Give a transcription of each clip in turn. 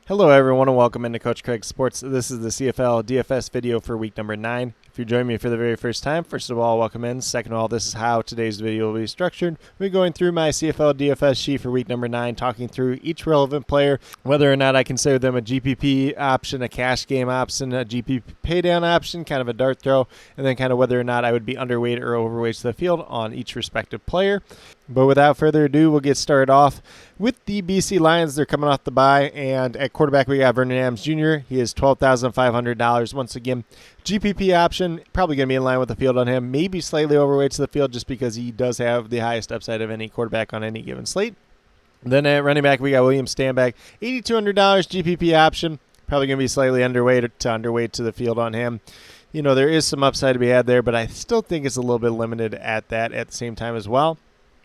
Hello everyone and welcome into Coach Craig Sports. This is the CFL DFS video for week number 9. If you're joining me for the very first time, first of all, welcome in. Second of all, this is how today's video will be structured. We're going through my CFL DFS sheet for week number 9, talking through each relevant player, whether or not I consider them a GPP option, a cash game option, a GPP paydown option, kind of a dart throw, and then kind of whether or not I would be underweight or overweight to the field on each respective player. But without further ado, we'll get started off with the BC Lions. They're coming off the bye, and at quarterback we got Vernon Adams Jr. He is $12,500. Once again, GPP option, probably going to be in line with the field on him. Maybe slightly overweight to the field just because he does have the highest upside of any quarterback on any given slate. Then at running back we got William Stanback, $8,200 GPP option. Probably going to be slightly underweight to the field on him. You know, there is some upside to be had there, but I still think it's a little bit limited at that at the same time as well.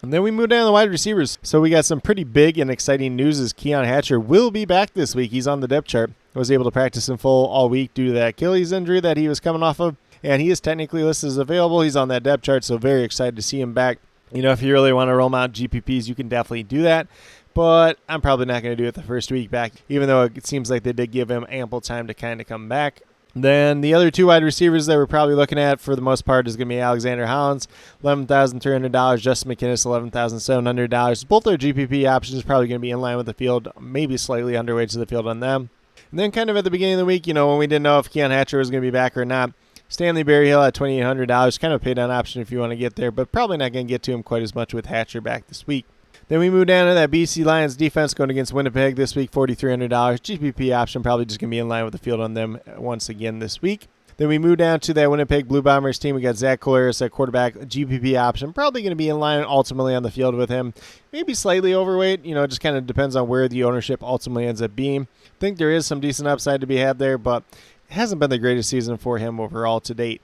And then we move down to the wide receivers. So we got some pretty big and exciting news as Keon Hatcher will be back this week. He's on the depth chart. Was able to practice in full all week due to that Achilles injury that he was coming off of. And he is technically listed as available. He's on that depth chart, so very excited to see him back. You know, if you really want to roll out GPPs, you can definitely do that. But I'm probably not going to do it the first week back, even though it seems like they did give him ample time to kind of come back. Then the other two wide receivers that we're probably looking at for the most part is going to be Alexander Hollins, $11,300, Justin McInnis, $11,700. Both their GPP options probably going to be in line with the field, maybe slightly underweight to the field on them. And then kind of at the beginning of the week, you know, when we didn't know if Keon Hatcher was going to be back or not, Stanley Berryhill at $2,800, kind of a pay down option if you want to get there, but probably not going to get to him quite as much with Hatcher back this week. Then we move down to that BC Lions defense going against Winnipeg this week, $4,300. GPP option probably just going to be in line with the field on them once again this week. Then we move down to that Winnipeg Blue Bombers team. We got Zach Collaros at quarterback, GPP option, probably going to be in line ultimately on the field with him. Maybe slightly overweight, you know, it just kind of depends on where the ownership ultimately ends up being. I think there is some decent upside to be had there, but it hasn't been the greatest season for him overall to date.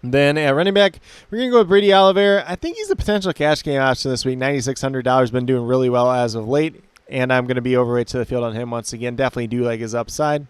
Then at running back, we're going to go with Brady Oliveira. I think he's a potential cash game option this week. $9,600, been doing really well as of late, and I'm going to be overweight to the field on him once again. Definitely do like his upside.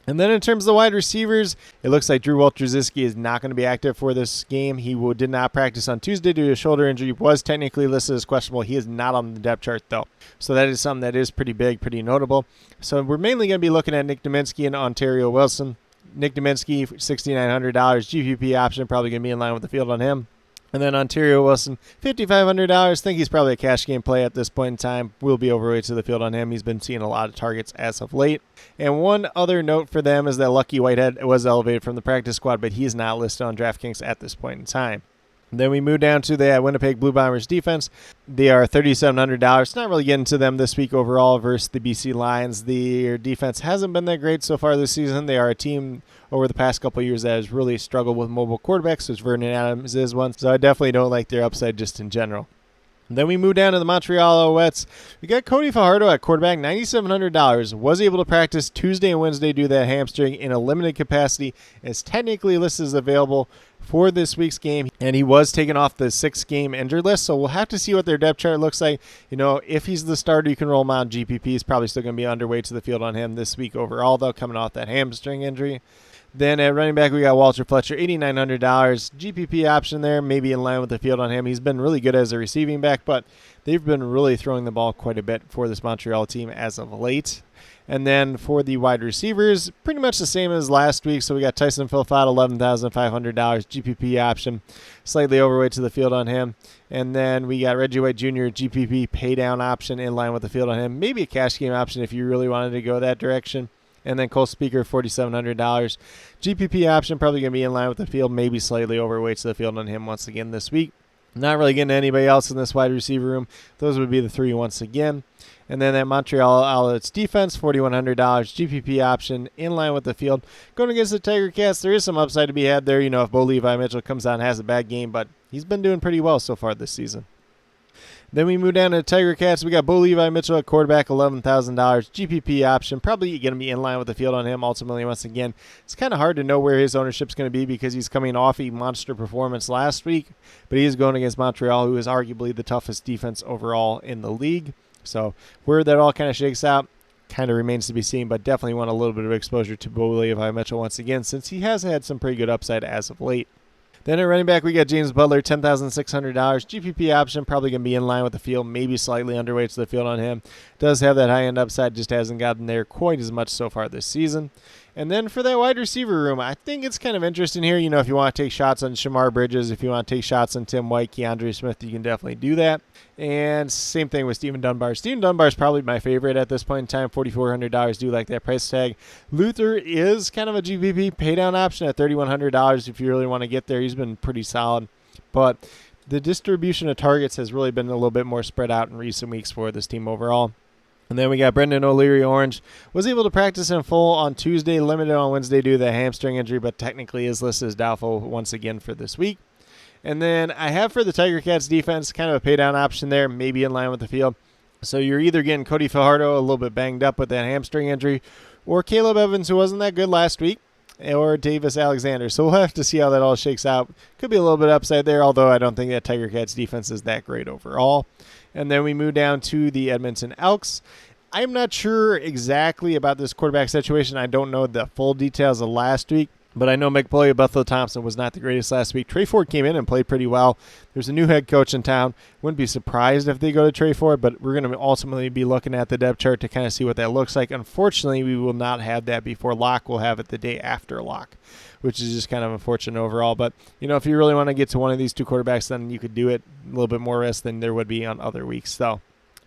And then in terms of the wide receivers, it looks like Drew Wolters-Ziske is not going to be active for this game. He did not practice on Tuesday due to a shoulder injury. Was technically listed as questionable. He is not on the depth chart, though. So that is something that is pretty big, pretty notable. So we're mainly going to be looking at Nick Dominski and Ontario Wilson. Nick Dominski, $6,900 GPP option, probably going to be in line with the field on him. And then Ontario Wilson, $5,500. Think he's probably a cash game play at this point in time. Will be overweight to the field on him. He's been seeing a lot of targets as of late. And one other note for them is that Lucky Whitehead was elevated from the practice squad, but he's not listed on DraftKings at this point in time. Then we move down to the Winnipeg Blue Bombers defense. They are $3,700. Not really getting to them this week overall versus the BC Lions. Their defense hasn't been that great so far this season. They are a team over the past couple of years that has really struggled with mobile quarterbacks, which Vernon Adams is one. So I definitely don't like their upside just in general. Then we move down to the Montreal Alouettes. We got Cody Fajardo at quarterback, $9,700. Was able to practice Tuesday and Wednesday due to that hamstring in a limited capacity. Is technically listed as available for this week's game, and he was taken off the 6-game injured list, so we'll have to see what their depth chart looks like. You know, if he's the starter, you can roll him out. GPP is probably still going to be underweight to the field on him this week overall, though, coming off that hamstring injury. Then at running back, we got Walter Fletcher, $8,900. GPP option there, maybe in line with the field on him. He's been really good as a receiving back, but they've been really throwing the ball quite a bit for this Montreal team as of late. And then for the wide receivers, pretty much the same as last week. So we got Tyson Philpott, $11,500 GPP option, slightly overweight to the field on him. And then we got Reggie White Jr. GPP paydown option in line with the field on him. Maybe a cash game option if you really wanted to go that direction. And then Cole Speaker, $4,700. GPP option probably going to be in line with the field, maybe slightly overweight to the field on him once again this week. Not really getting anybody else in this wide receiver room. Those would be the three once again. And then that Montreal Alouettes defense, $4,100 GPP option in line with the field. Going against the Tiger Cats, there is some upside to be had there. You know, if Bo Levi Mitchell comes out and has a bad game, but he's been doing pretty well so far this season. Then we move down to the Tiger Cats. We got Bo Levi Mitchell at quarterback, $11,000 GPP option. Probably going to be in line with the field on him ultimately once again. It's kind of hard to know where his ownership is going to be because he's coming off a monster performance last week, but he is going against Montreal, who is arguably the toughest defense overall in the league. So where that all kind of shakes out kind of remains to be seen, but definitely want a little bit of exposure to Bo Levi Mitchell once again since he has had some pretty good upside as of late. Then at running back, we got James Butler, $10,600. GPP option, probably going to be in line with the field, maybe slightly underweight to the field on him. Does have that high-end upside, just hasn't gotten there quite as much so far this season. And then for that wide receiver room, I think it's kind of interesting here. If you want to take shots on Shamar Bridges, if you want to take shots on Tim White, Keandre Smith, you can definitely do that. And same thing with Stephen Dunbar. Stephen Dunbar is probably my favorite at this point in time, $4,400. Do like that price tag. Luther is kind of a GPP paydown option at $3,100 if you really want to get there. He's been pretty solid. But the distribution of targets has really been a little bit more spread out in recent weeks for this team overall. And then we got Brendan O'Leary Orange. Was able to practice in full on Tuesday, limited on Wednesday due to the hamstring injury, but technically is listed as doubtful once again for this week. And then I have for the Tiger Cats defense kind of a paydown option there, maybe in line with the field. So you're either getting Cody Fajardo a little bit banged up with that hamstring injury, or Caleb Evans, who wasn't that good last week, or Davis Alexander. So we'll have to see how that all shakes out. Could be a little bit upside there, although I don't think that Tiger Cats defense is that great overall. And then we move down to the Edmonton Elks. I'm not sure exactly about this quarterback situation. I don't know the full details of last week, but I know McBully Buffalo Thompson was not the greatest last week. Trey Ford came in and played pretty well. There's a new head coach in town. Wouldn't be surprised if they go to Trey Ford, but we're going to ultimately be looking at the depth chart to kind of see what that looks like. Unfortunately, we will not have that before lock. We'll have it the day after lock, which is just kind of unfortunate overall. But, if you really want to get to one of these two quarterbacks, then you could do it a little bit more risk than there would be on other weeks, though.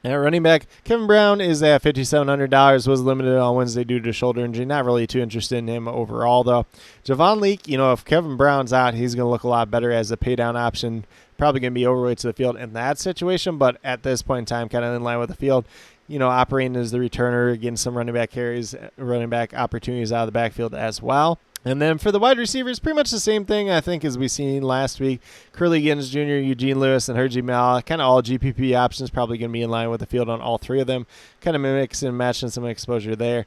And at running back, Kevin Brown is at $5,700, was limited on Wednesday due to shoulder injury. Not really too interested in him overall, though. Javon Leake, if Kevin Brown's out, he's going to look a lot better as a paydown option. Probably going to be overweight to the field in that situation, but at this point in time, kind of in line with the field. Operating as the returner, getting some running back carries, running back opportunities out of the backfield as well. And then for the wide receivers, pretty much the same thing, I think, as we seen last week. Curly Giddens Jr., Eugene Lewis, and Hergy Mal, kind of all GPP options, probably going to be in line with the field on all three of them. Kind of mix and matching some exposure there.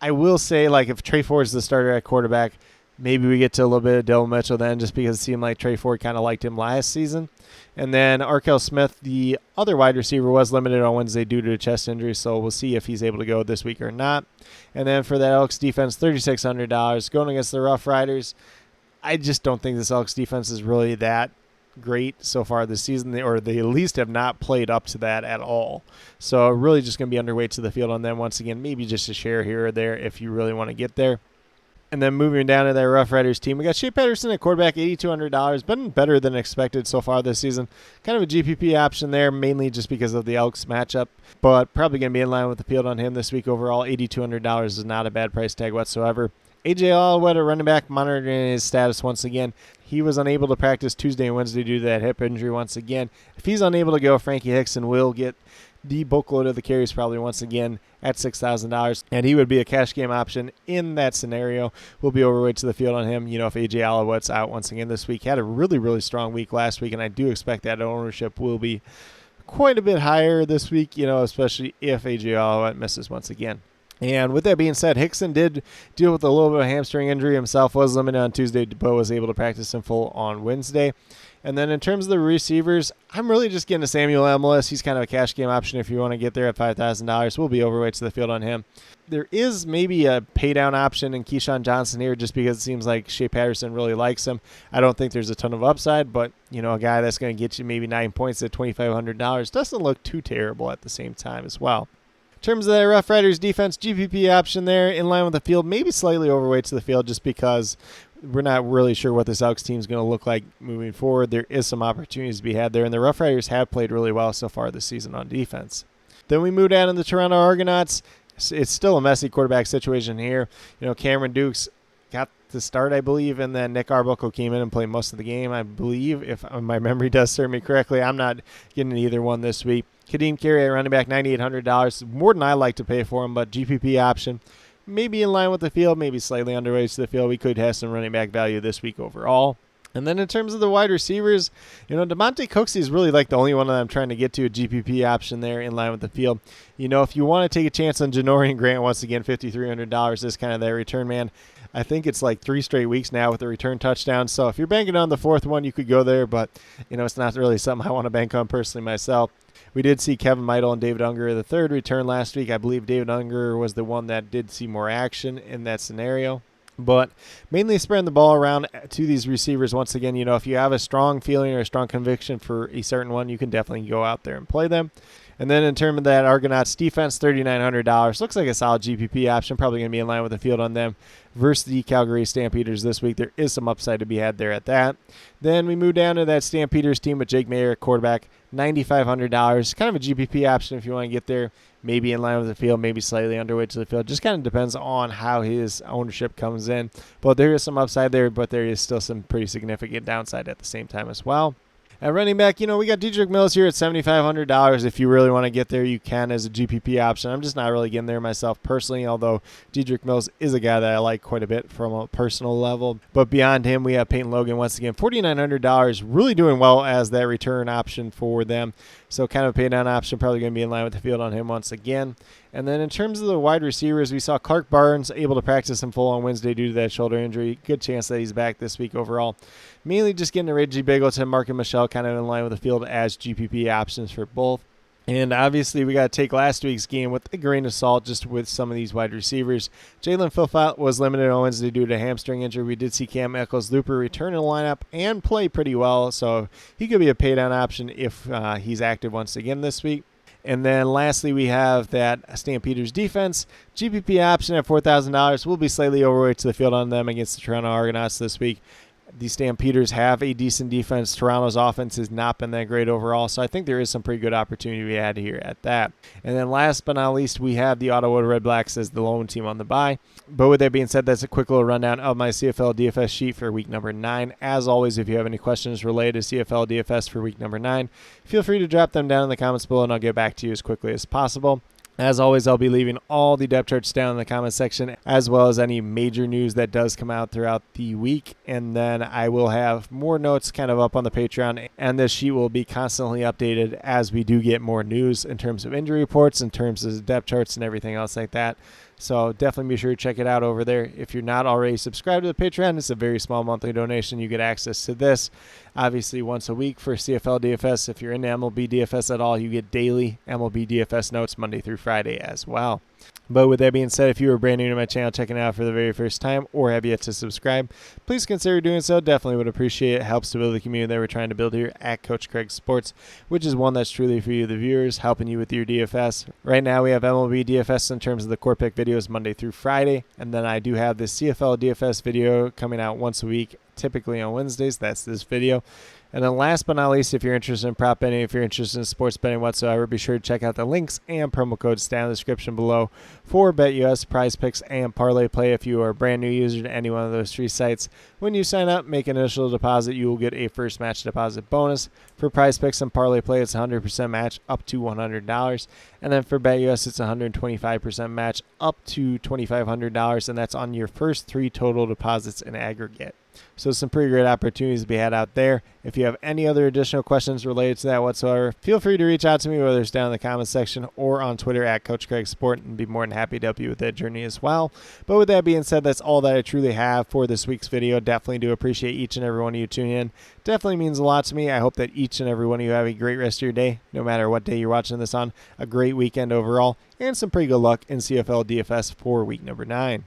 I will say, if Trey Ford's the starter at quarterback, maybe we get to a little bit of Dylan Mitchell then, just because it seemed like Trey Ford kind of liked him last season. And then Arkell Smith, the other wide receiver, was limited on Wednesday due to a chest injury, so we'll see if he's able to go this week or not. And then for that Elks defense, $3,600. Going against the Rough Riders, I just don't think this Elks defense is really that great so far this season, or they at least have not played up to that at all. So really just going to be underweight to the field on them once again, maybe just a share here or there if you really want to get there. And then moving down to that Rough Riders team, we got Shea Patterson at quarterback, $8,200. Been better than expected so far this season. Kind of a GPP option there, mainly just because of the Elks matchup, but probably going to be in line with the field on him this week overall. $8,200 is not a bad price tag whatsoever. AJ Alouette, a running back, monitoring his status once again. He was unable to practice Tuesday and Wednesday due to that hip injury once again. If he's unable to go, Frankie Hickson will get the bulk load of the carries probably once again at $6,000, and he would be a cash game option in that scenario. We'll be overweight to the field on him. If AJ Alouette's out once again this week, had a really, really strong week last week, and I do expect that ownership will be quite a bit higher this week, especially if AJ Alouette misses once again. And with that being said, Hickson did deal with a little bit of a hamstring injury himself, was limited on Tuesday, but was able to practice in full on Wednesday. And then in terms of the receivers, I'm really just getting a Samuel Ellis. He's kind of a cash game option if you want to get there at $5,000. We'll be overweight to the field on him. There is maybe a paydown option in Keyshawn Johnson here just because it seems like Shea Patterson really likes him. I don't think there's a ton of upside, but, a guy that's going to get you maybe 9 points at $2,500 doesn't look too terrible at the same time as well. In terms of the Rough Riders defense, GPP option there in line with the field, maybe slightly overweight to the field just because we're not really sure what this Elks team is going to look like moving forward. There is some opportunities to be had there, and the Rough Riders have played really well so far this season on defense. Then we move down to the Toronto Argonauts. It's still a messy quarterback situation here. Cameron Dukes got the start, I believe, and then Nick Arbuckle came in and played most of the game, I believe, if my memory does serve me correctly. I'm not getting either one this week. Kadeem Carey at running back, $9,800. More than I like to pay for him, but GPP option. Maybe in line with the field, maybe slightly underweight to the field. We could have some running back value this week overall. And then in terms of the wide receivers, DeMonte Cooksey is really the only one that I'm trying to get to a GPP option there in line with the field. If you want to take a chance on Janorian Grant, once again, $5,300 is kind of that return man. I think it's 3 straight weeks now with a return touchdown. So if you're banking on the fourth one, you could go there, but, it's not really something I want to bank on personally myself. We did see Kevin Meidel and David Unger the third return last week. I believe David Unger was the one that did see more action in that scenario. But mainly spreading the ball around to these receivers. Once again, if you have a strong feeling or a strong conviction for a certain one, you can definitely go out there and play them. And then in terms of that Argonauts defense, $3,900. Looks like a solid GPP option. Probably going to be in line with the field on them versus the Calgary Stampeders this week. There is some upside to be had there at that. Then we move down to that Stampeders team with Jake Mayer at quarterback, $9,500. Kind of a GPP option if you want to get there. Maybe in line with the field, maybe slightly underweight to the field. Just kind of depends on how his ownership comes in. But there is some upside there, but there is still some pretty significant downside at the same time as well. At running back, we got Dedrick Mills here at $7,500. If you really want to get there, you can as a GPP option. I'm just not really getting there myself personally, although Dedrick Mills is a guy that I like quite a bit from a personal level. But beyond him, we have Peyton Logan once again, $4,900, really doing well as that return option for them. So kind of a pay down option, probably going to be in line with the field on him once again. And then in terms of the wide receivers, we saw Clark Barnes able to practice in full on Wednesday due to that shoulder injury. Good chance that he's back this week overall. Mainly just getting a Reggie Bigleton, Mark and Michelle kind of in line with the field as GPP options for both. And obviously, we got to take last week's game with a grain of salt just with some of these wide receivers. Jalen Philpott was limited on Wednesday due to hamstring injury. We did see Cam Eccles-Looper return to the lineup and play pretty well, so he could be a paydown option if he's active once again this week. And then lastly, we have that Stampeders defense. GPP option at $4,000. We'll be slightly overweight to the field on them against the Toronto Argonauts this week. The Stampeders have a decent defense. Toronto's offense has not been that great overall, so I think there is some pretty good opportunity we had here at that. And then last but not least, we have the Ottawa Red Blacks as the lone team on the bye. But with that being said, that's a quick little rundown of my CFL DFS sheet for week number 9. As always, if you have any questions related to CFL DFS for week number 9, feel free to drop them down in the comments below, and I'll get back to you as quickly as possible. As always, I'll be leaving all the depth charts down in the comment section, as well as any major news that does come out throughout the week. And then I will have more notes kind of up on the Patreon, and this sheet will be constantly updated as we do get more news in terms of injury reports, in terms of depth charts and everything else like that. So definitely be sure to check it out over there. If you're not already subscribed to the Patreon, it's a very small monthly donation. You get access to this, obviously, once a week for CFL DFS. If you're into MLB DFS at all, you get daily MLB DFS notes Monday through Friday as well. But with that being said, if you are brand new to my channel, checking it out for the very first time, or have yet to subscribe, please consider doing so. Definitely would appreciate it. It helps to build the community that we're trying to build here at Coach Craig Sports, which is one that's truly for you, the viewers, helping you with your DFS. Right now, we have MLB DFS in terms of the core pick videos Monday through Friday, and then I do have this CFL DFS video coming out once a week, typically on Wednesdays. That's this video. And then last but not least, if you're interested in prop betting, if you're interested in sports betting whatsoever, be sure to check out the links and promo codes down in the description below for BetUS, Prize Picks, and Parlay Play. If you are a brand new user to any one of those three sites, when you sign up, make an initial deposit, you will get a first match deposit bonus. For Prize Picks and Parlay Play, it's 100% match up to $100. And then for BetUS, it's 125% match up to $2,500, and that's on your first 3 total deposits in aggregate. So some pretty great opportunities to be had out there. If you have any other additional questions related to that whatsoever, feel free to reach out to me, whether it's down in the comments section or on Twitter at Coach Craig Sport, and be more than happy to help you with that journey as well. But with that being said, that's all that I truly have for this week's video. Definitely do appreciate each and every one of you tuning in. Definitely means a lot to me. I hope that each and every one of you have a great rest of your day, no matter what day you're watching this on. A great weekend overall, and some pretty good luck in CFL DFS for week number 9.